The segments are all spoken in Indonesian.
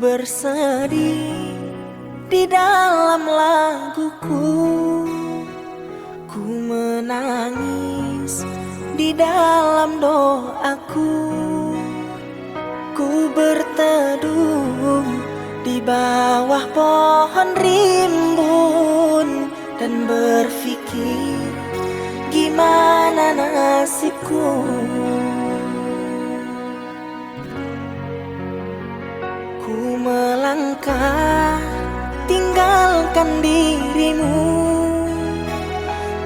bersedih di dalam laguku, ku menangis di dalam doaku, ku berteduh di bawah pohon rimbun dan berpikir gimana nasibku. Ku melangkah tinggalkan dirimu,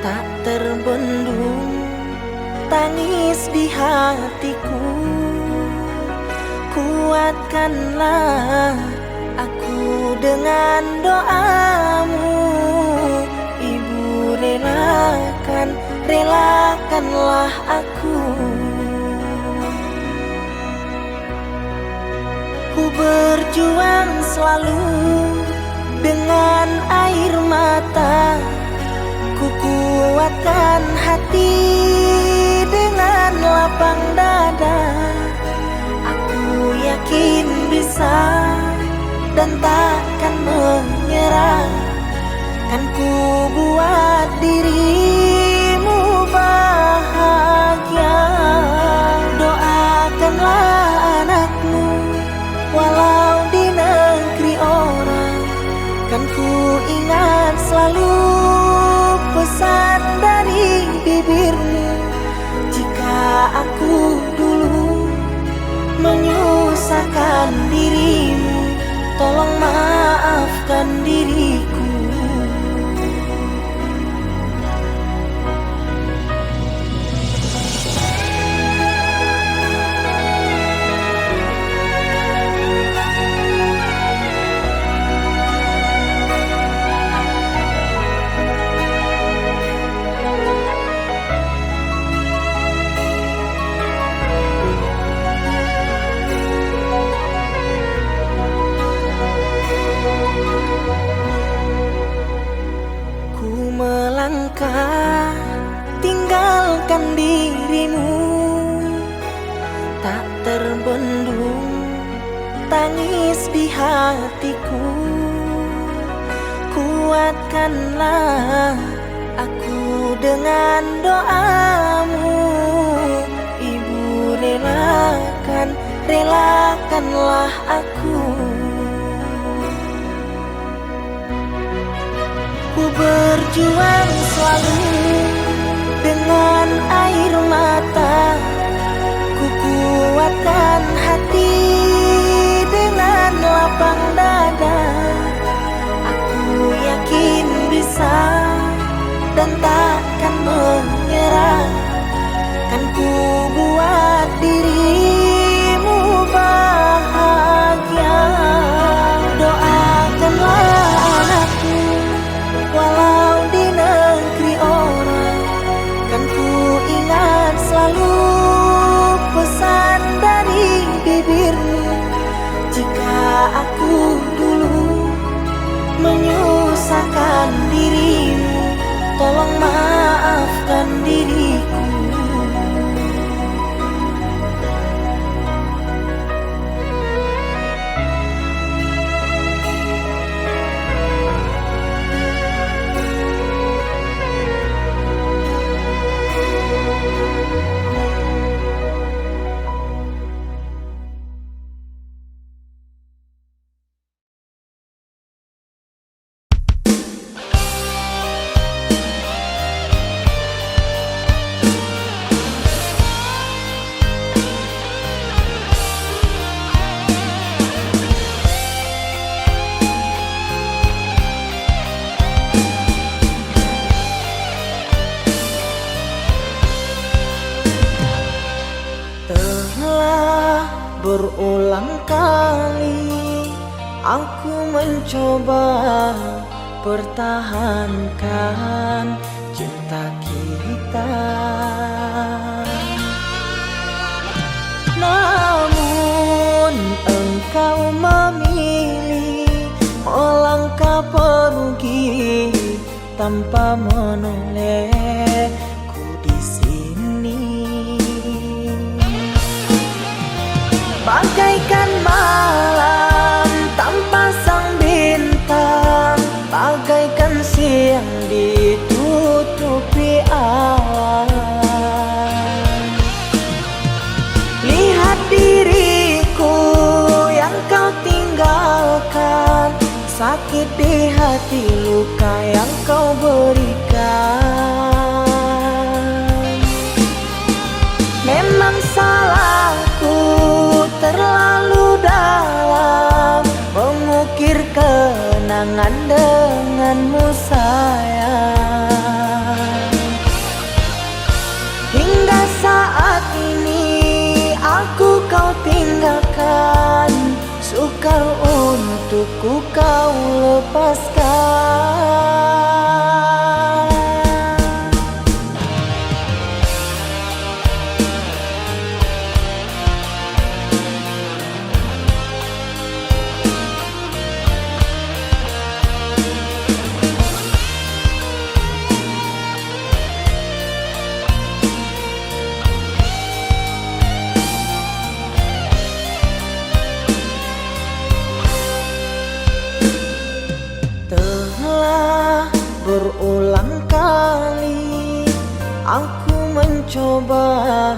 tak terbendung tangis di hatiku. Kuatkanlah aku dengan doamu, Ibu relakanlah aku. Ku berjuang selalu dengan air mata, ku kuatkan hati dengan lapang dada. Aku yakin bisa dan takkan menyerah, kan ku buat dirimu bahagia. Doakanlah anakmu walau di negeri orang, kan ku ingat selalu pesan dari bibirmu. Jika aku dulu menyusahkan dirimu, tolong maafkan diriku. Melangkah tinggalkan dirimu, tak terbendung tangis di hatiku. Kuatkanlah aku dengan doamu, Ibu relakanlah aku. Ku berjuang selalu dengan air mata, ku kuatkan hati dengan lapang dada. Aku yakin bisa dan takkan menyerah, kan ku buat dirimu bahagia. Doakanlah anakku walau di negeri orang, kan ku ingat selalu pesan dari bibirmu. Jika aku dulu menyusahkan dirimu, tolong maafkan diriku. Berulang kali aku mencoba pertahankan cinta kita, namun engkau memilih melangkah pergi tanpa menolehku di sini. Bagaikan malam sakit di hati, luka yang kau berikan. Memang salahku terlalu dalam mengukir kenangan denganmu sayang. Hingga saat ini aku kau tinggalkan, sukar untukku kau lepaskan. Berulang kali aku mencoba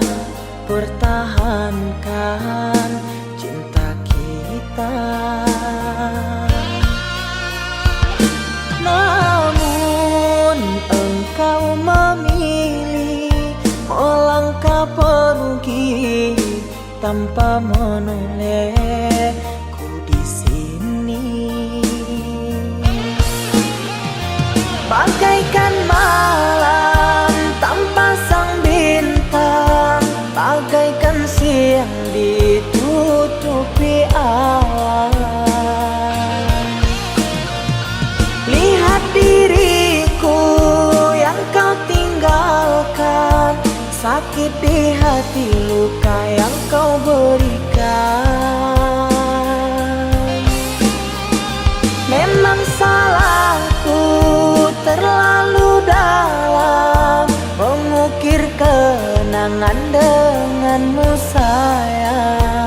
pertahankan cinta kita, namun engkau memilih melangkah pergi tanpa menolehku di sini. Bagaikan malam tanpa sang bintang, bagaikan siang ditutupi awan. Lihat diriku yang kau tinggalkan, sakit di hati, luka yang kau berikan. Memang salahku terlalu dalam mengukir kenangan denganmu sayang.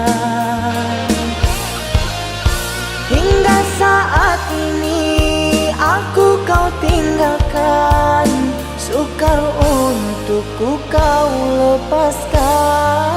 Hingga saat ini aku kau tinggalkan, sukar untukku kau lepaskan.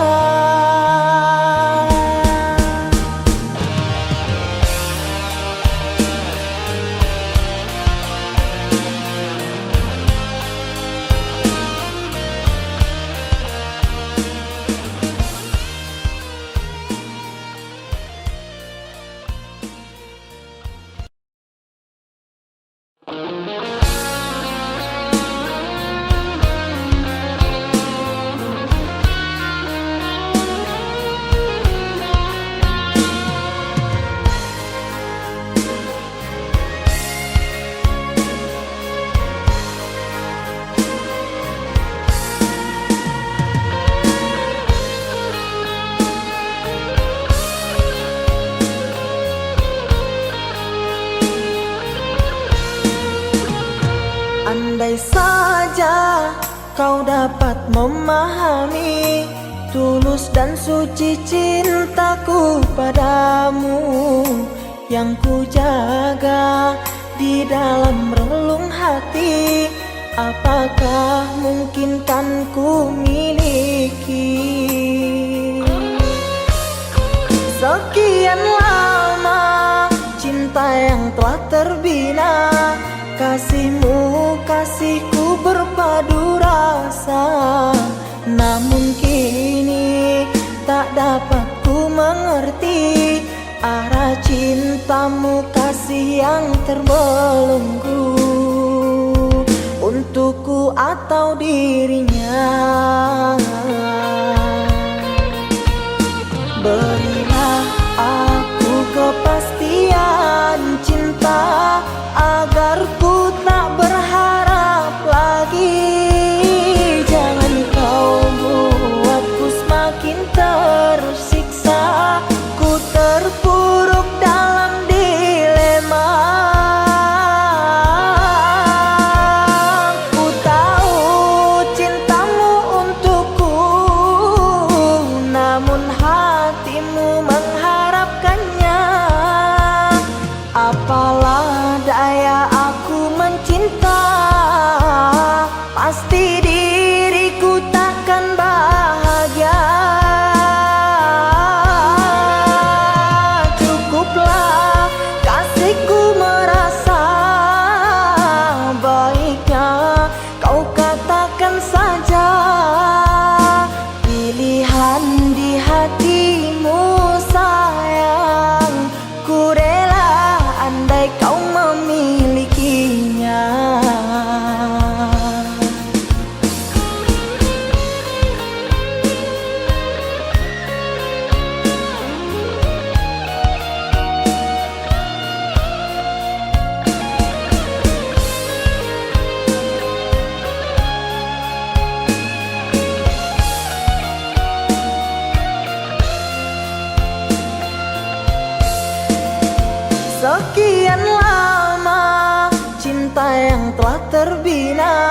Andai saja kau dapat memahami tulus dan suci cintaku padamu, yang ku jaga di dalam relung hati, apakah mungkin kan ku miliki? Sekian lama cinta yang telah terbina, kasihmu, kasihku berpadu rasa, namun kini tak dapat ku mengerti arah cintamu, kasih yang terbelenggu untukku atau dirinya. Berilah aku kepastian cinta agar ku tak berharap lagi. Jangan kau buatku semakin tersiksa, ku terpuruk dalam dilema. Ku tahu cintamu untukku, namun hatimu mengharapkannya. Apalah daya aku mencinta, pasti diriku takkan bahagia. Cukuplah kasihku merasa Sekian lama cinta yang telah terbina,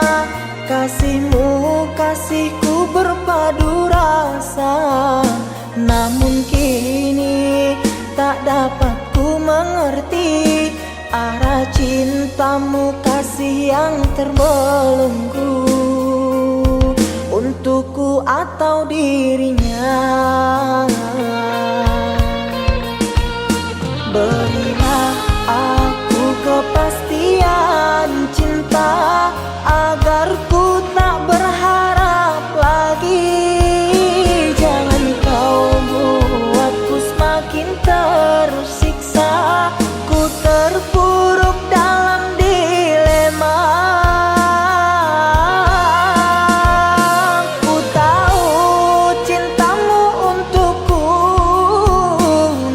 kasihmu kasihku berpadu rasa. Namun kini tak dapat ku mengerti arah cintamu, kasih yang terbelenggu untukku atau dirinya. Berilah aku kepastian cinta agar ku tak berharap lagi. Jangan kau buatku semakin tersiksa, ku terpuruk dalam dilema. Ku tahu cintamu untukku,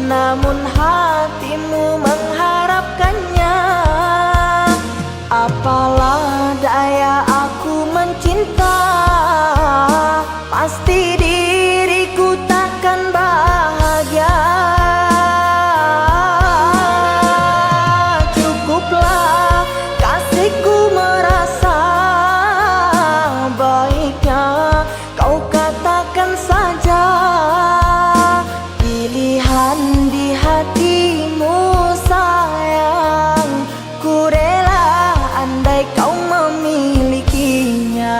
namun hatimu mengharapkannya. Apalah daya aku mencinta, pasti diriku takkan bahagia. Cukuplah kasihku merasa, baiknya kau katakan saja pilihan di hatimu sayang. Ku rela andai kau memilikinya.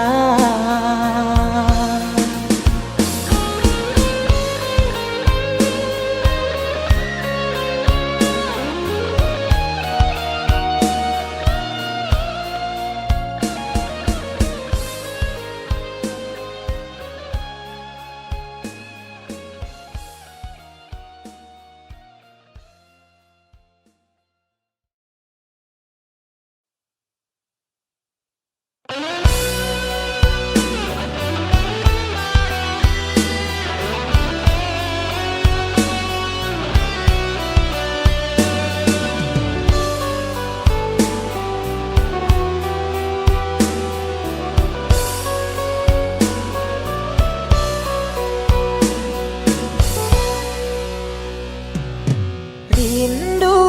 Rindu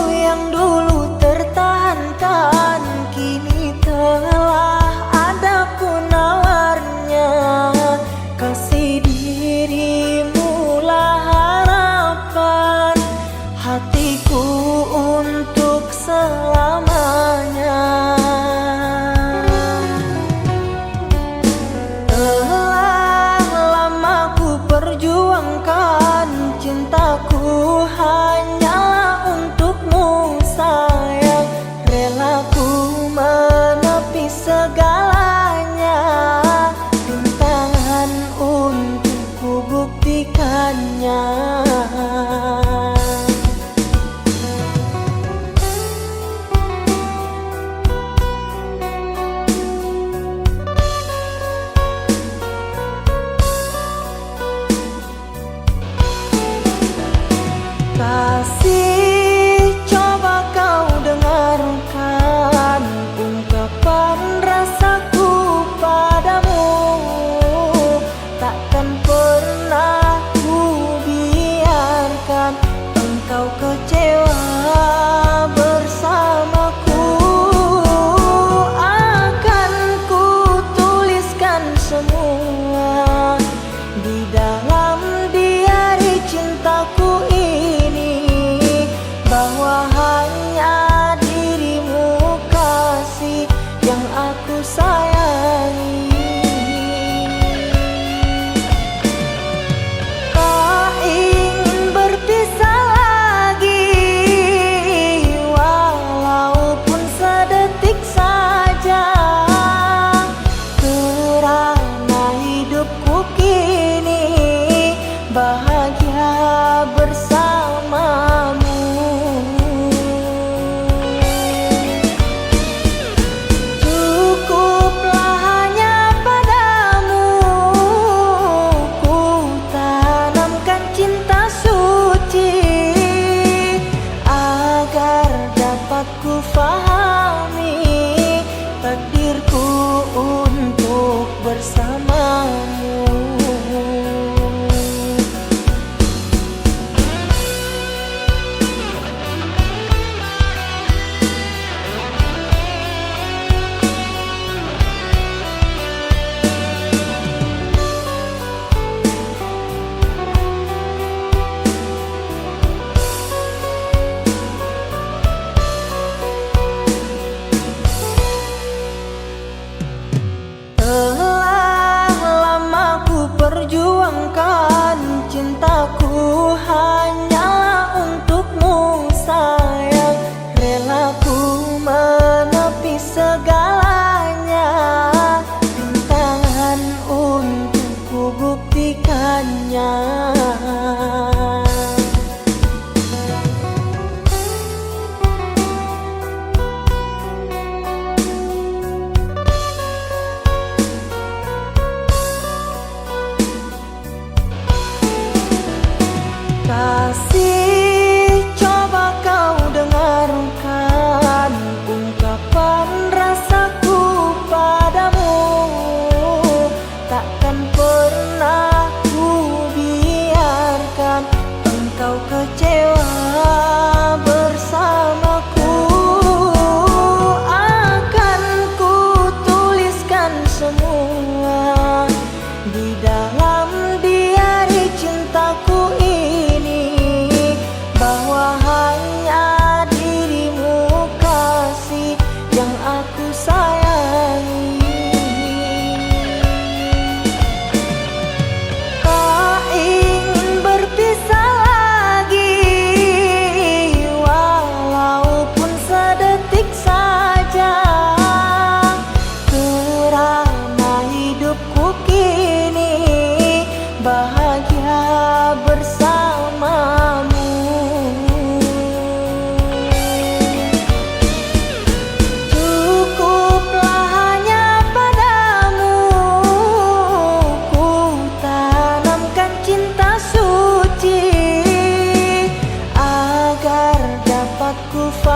yang dulu tertahankan kini telah ada penawarnya. Kasih dirimu lah harapan hatiku untuk selamanya. Telah lama ku perjuangkan cintaku hanyalah untukmu sayang. Rela ku menepi segalanya, rintangan untuk ku buktikannya. Kasih, coba kau dengarkan ungkapan rasaku padamu. Takkan pernah ku biarkan engkau kecewa bersamaku. Akan ku tuliskan semua di dalam diari cintaku ini, bahwa hanya dirimu kasih yang aku sayangi. Tak ingin berpisah lagi, walaupun sedetik saja, kerana hidupku kini bahagia bersamamu. Cukuplah hanya padamu ku tanamkan cinta suci, agar dapat ku fahami takdirku untuk bersamamu.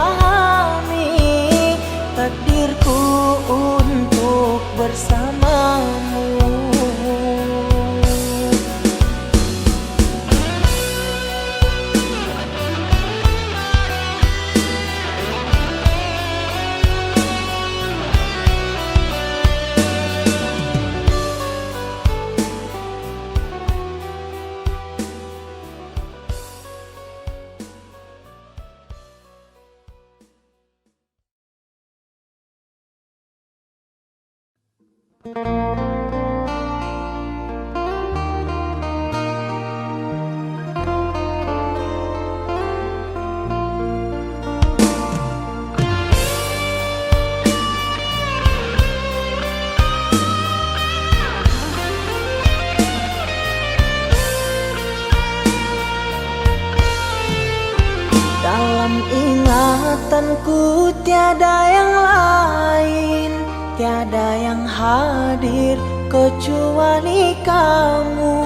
fahami takdirku untuk bersamamu. Dalam ingatanku tiada yang lain, tiada yang hadir kecuali kamu.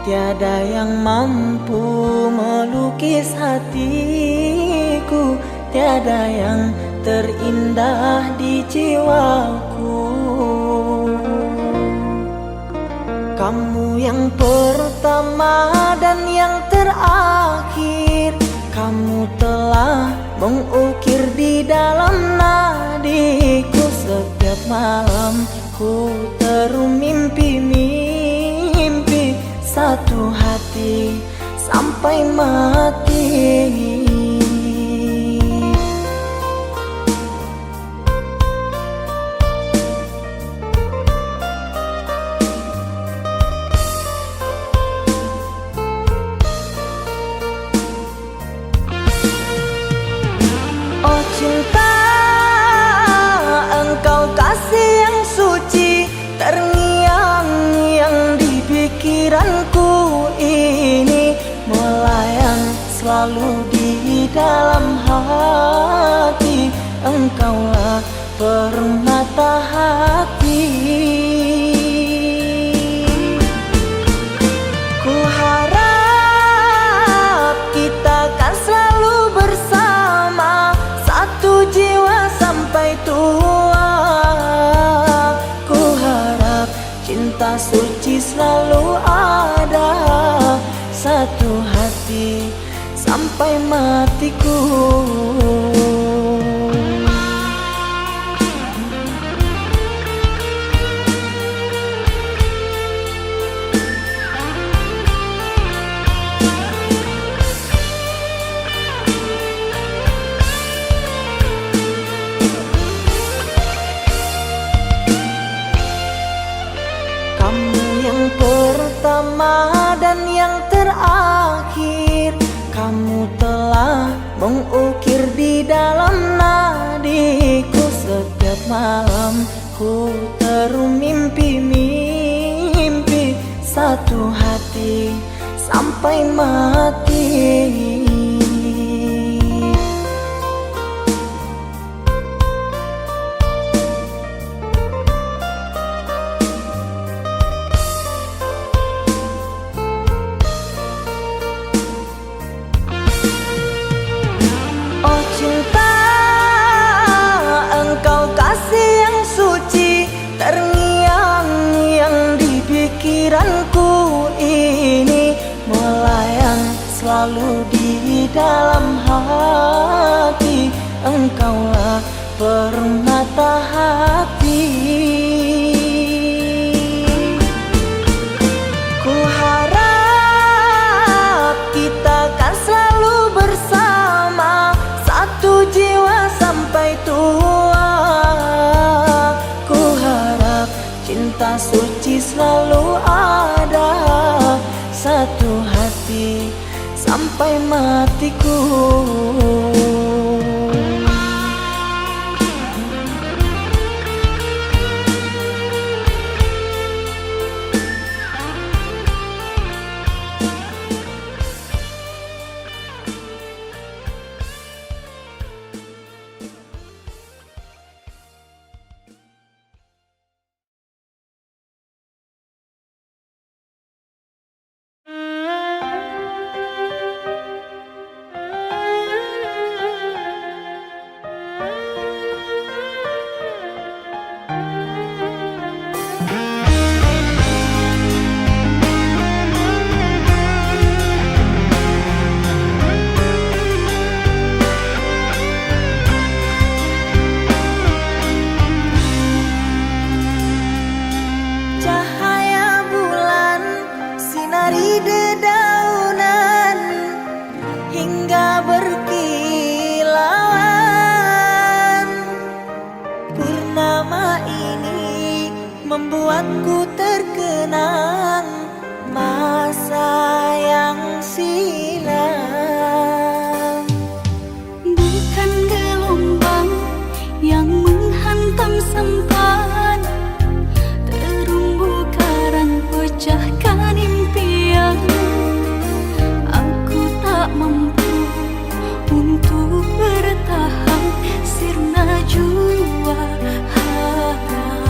Tiada yang mampu melukis hatiku, tiada yang terindah di jiwaku. Kamu yang pertama dan yang terakhir, kamu telah mengukir di dalam nadiku. Setiap malam ku termimpi-mimpi satu hati sampai mati. Oh cinta, engkau kasih yang suci terngiang-ngiang di pikiranku ini, melayang selalu di dalam hati. Engkaulah permata hati. Ku harap kita kan selalu bersama, satu jiwa sampai tua. Ku harap cinta suci selalu ada, satu hati sampai matiku. Kamu yang pertama dan yang terakhir, kamu telah mengukir di dalam nadiku. Setiap malam ku termimpi-mimpi satu hati sampai mati. Oh cinta, engkau kasih yang suci terngiang-ngiang di pikiranku ini, melayang selalu di dalam hati. Engkaulah permata hati. Ku harap kita kan selalu bersama, satu jiwa sampai tua. Ku harap cinta suci selalu ada, satu hati sampai matiku. membuatku terkenang masa yang silam. Bukan gelombang yang menghantam sampan, terumbu karang pecahkan impian. Aku tak mampu untuk bertahan sirna jua harapan.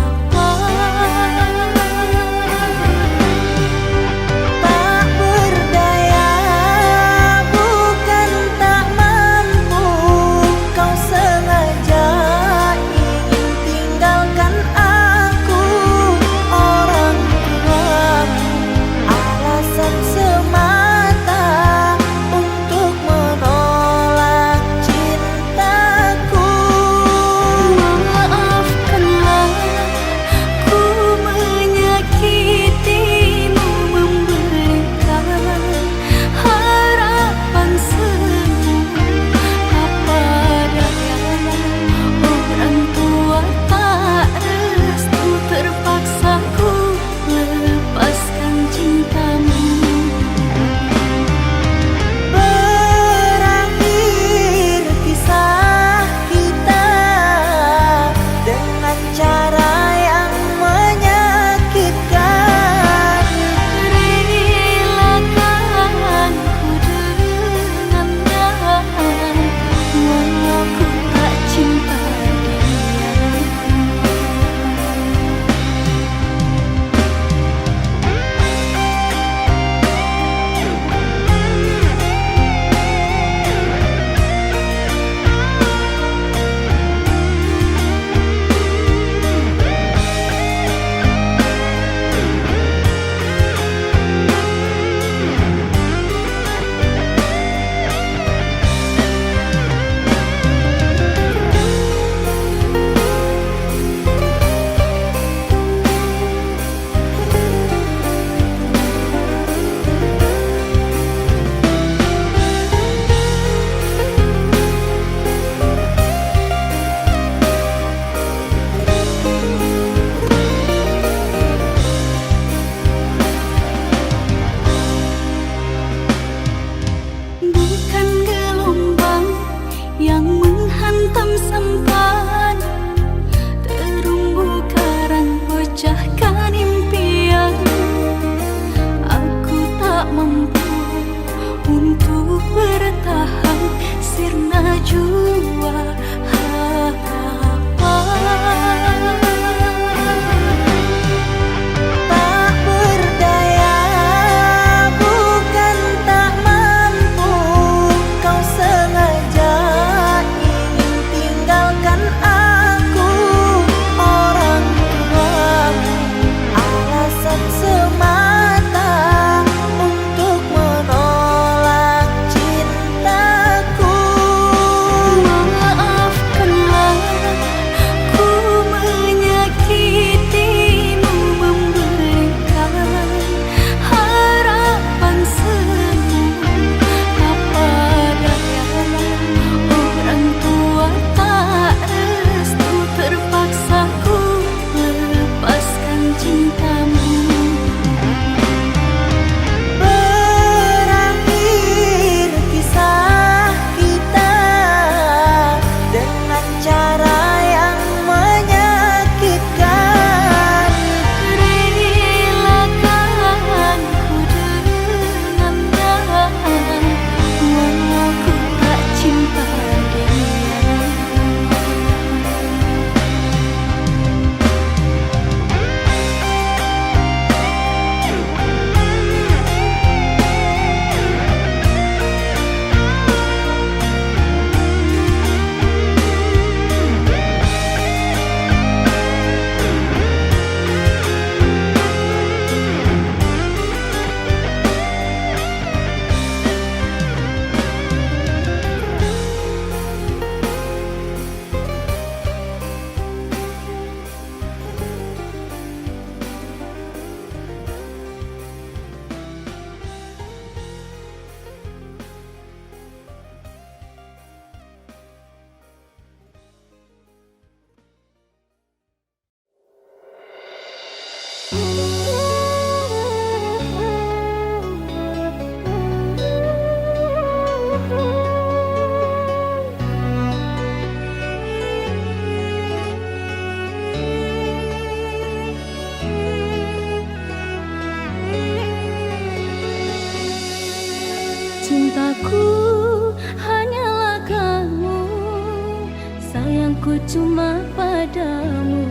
sayangku cuma padamu,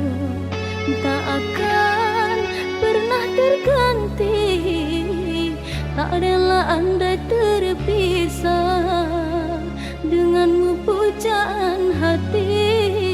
tak akan pernah terganti. Tak rela andai terpisah denganmu pujaan hati.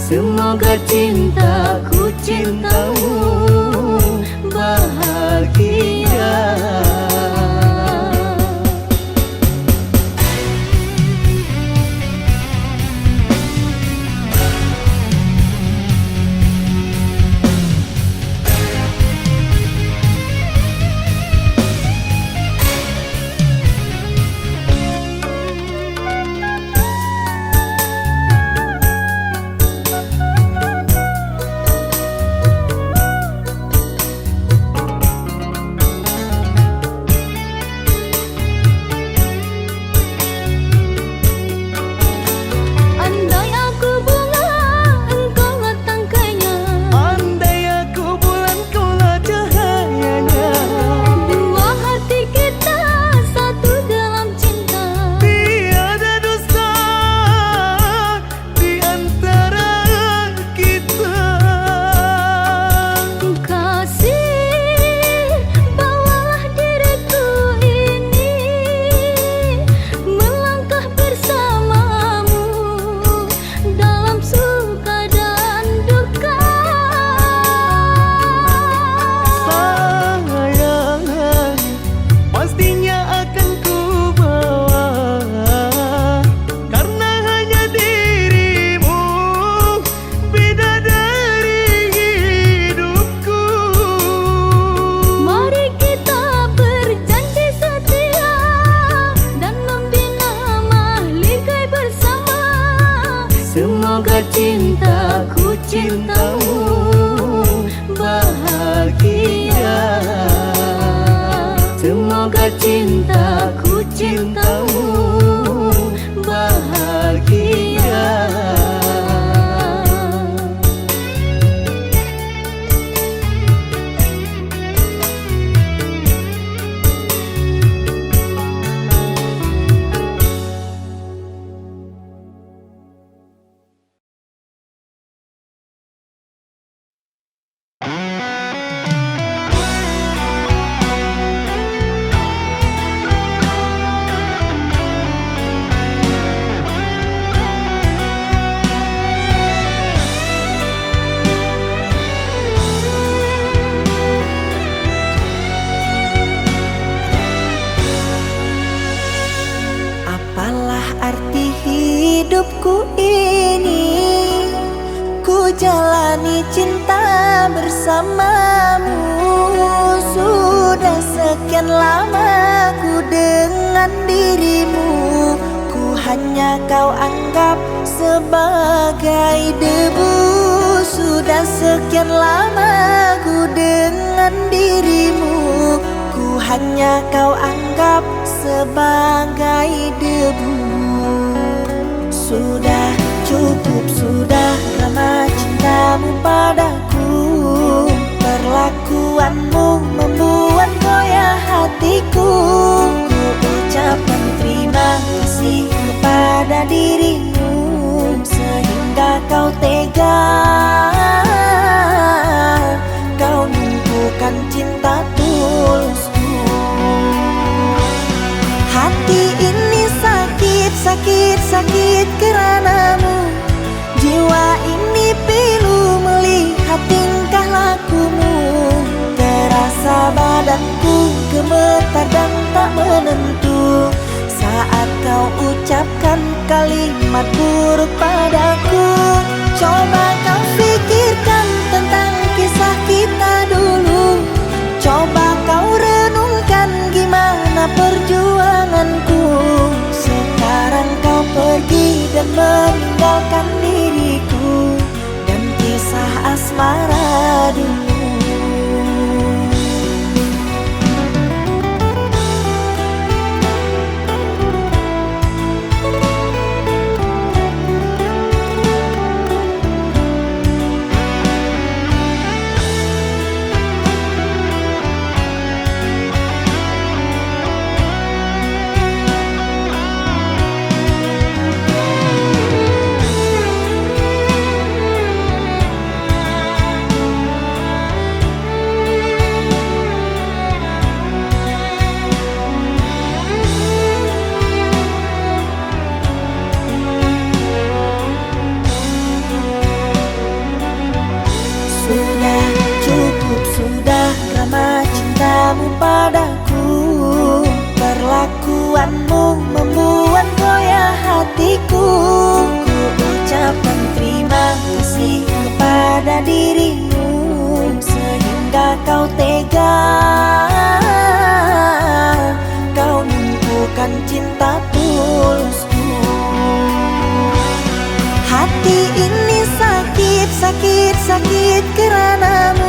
Semoga cintaku cintamu bahagia. Semoga cintaku cintamu bahagia. Semoga cintaku cintamu bahagia. bersamamu. Sudah sekian lama ku dengan dirimu, ku hanya kau anggap sebagai debu. Sudah sekian lama ku dengan dirimu, ku hanya kau anggap sebagai debu. Sudah cukup, sudah lama cintamu padaku. Perlakuanmu membuat goyah hatiku. Ku ucapkan terima kasih kepada dirimu, sehingga kau tega, kau numpukan cinta tulusku. Hati ini sakit, sakit, sakit karenamu. Jiwa ini pilu melihat tingkah lakumu. Terasa badanku gemetar dan tak menentu saat kau ucapkan kalimat buruk padaku. Coba kau pikirkan tentang kisah kita dulu. Coba kau renungkan gimana perjuanganku. Sekarang kau pergi dan meninggalkan diriku dan kisah asmara dulu. Padaku, perlakuanmu membuat goyah hatiku. Ku ucapkan terima kasih kepada dirimu, sehingga kau tega, kau numpukan cinta tulusku. Hati ini sakit, sakit, sakit karenamu.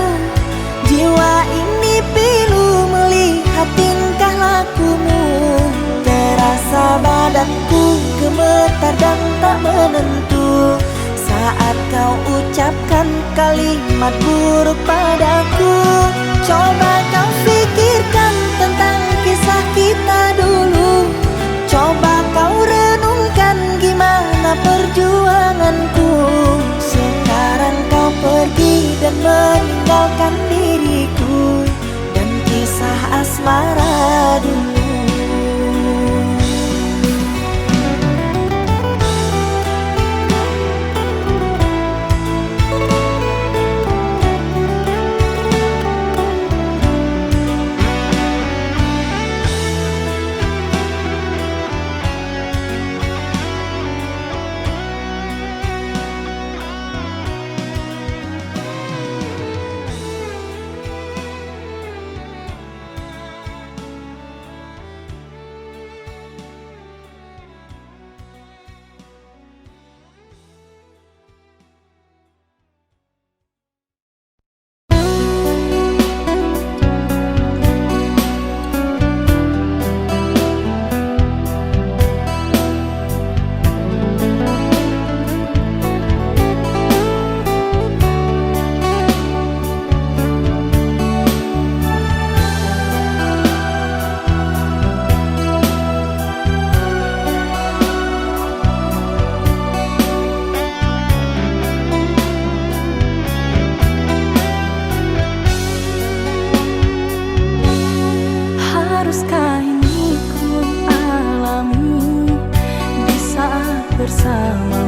Jiwa ini pilu melihat tingkah lakumu. Terasa badanku gemetar dan tak menentu saat kau ucapkan kalimat buruk padaku. Coba kau pikirkan tentang kisah kita dulu. Coba kau renungkan gimana perjuanganku. Sekarang kau pergi dan meninggalkan diriku dan kisah asmara dulu. bersama